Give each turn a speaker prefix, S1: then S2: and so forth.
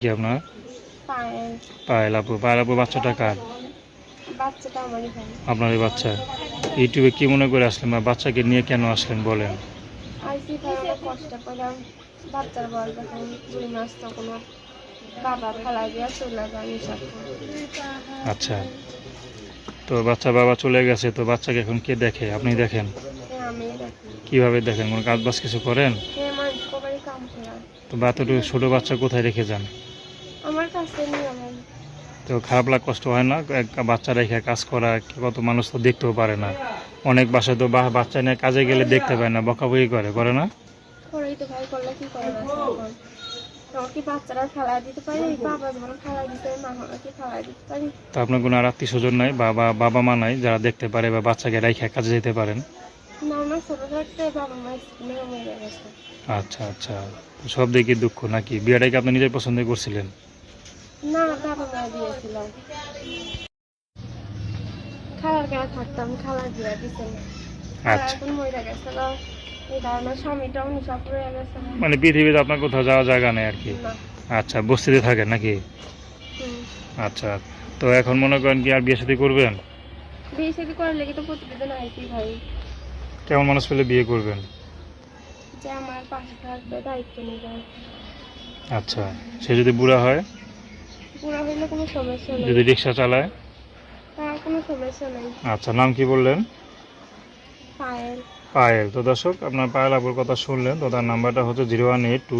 S1: কি আপনার?
S2: পায়েল।
S1: পায়েল আপু। পায়েল আপু বাচ্চাটা কার?
S2: বাচ্চাটা আমারই ভাই।
S1: আপনারই বাচ্চা। ইউটিউবে কি মনে করে আসলেন বা বাচ্চাকে নিয়ে কেন আসলেন বলেন?
S2: আইসি ভাই অনেক কষ্ট করলাম। বাচ্চার বয়স যখন 2 মাস তখন ওর বাবা ফেলাই দিয়া চলে যায় নেশার করে।
S1: আচ্ছা, তো বাচ্চা বাবা চলে গেছে, তো বাচ্চাকে এখন কে দেখে? আপনি দেখেন?
S2: হ্যাঁ আমি দেখি।
S1: কিভাবে দেখেন? কোনো কাজ বাজ কিছু করেন?
S2: হ্যাঁ মানুষ কবারই কাম করে।
S1: তো বাচ্চাটা ছোটো বাচ্চা কোথায় রেখে যান?
S2: আমার কাছে নিয়ে আমার।
S1: তো খারাপ কষ্ট হয় না একটা বাচ্চা রেখে কাজ করা? কত মানুষ তো দেখতেও পারে না। অনেক বাসায় তো বাচ্চা নিয়ে কাজে গেলে দেখতে পায় না, বকাবকি করে না?
S2: করেই তো ভাই, করলে কি করে না এখন? তখন কি বাচ্চারা ফেলাই দিতে পারি? বাবা যখন ফেলাই দিতে মা হলে কি ফেলাই দিতে পারি?
S1: তো আপনার কোনো আর আত্মীয় স্বজন নাই, বাবা মা নাই যারা দেখতে পারে বা বাচ্চাকে রেখে কাজে যেতে পারেন?
S2: না, আমার ছোট থাকতে বাবা মা স্কুলে মরে গেছে।
S1: আচ্ছা আচ্ছা, তো সব দিকে দুঃখ নাকি? বিয়েটা কি আপনি নিজের পছন্দ করছিলেন?
S2: না, বাবা মা দিয়েছিল। খালার কেন থাকতাম, খালার বিয়ে দিছে না। খালা
S1: আচ্ছা,
S2: এখন মরে গেছে গা। এই আমার স্বামীটাও নেশা করে গেছে না।
S1: মানে পৃথিবীতে আপনার কোথাও যাওয়ার জায়গা নেই আর কি?
S2: না।
S1: আচ্ছা, বস্তিতে থাকেন নাকি?
S2: হুম।
S1: আচ্ছা, তো এখন মনে করেন কি আর বিয়ে শাদী করবেন?
S2: বিয়ে শাদী করার লেগে তো প্রতিবেদন আইছি ভাই,
S1: কেমন মানুষ পেলে বিয়ে করবেন?
S2: যে আমার পাশে থাকবে, দায়িত্ব নিবে।
S1: আচ্ছা, সে যদি বুড়া হয়?
S2: বুড়া হইলে কোনো সমস্যা নেই।
S1: যদি রিক্সা চালায়?
S2: তার কোনো সমস্যা নেই।
S1: আচ্ছা, নাম কি বললেন?
S2: পায়েল।
S1: পায়েল। তো দর্শক, আপনার পায়েল আপুর কথা শুনলেন। তো তার নাম্বারটা হচ্ছে 018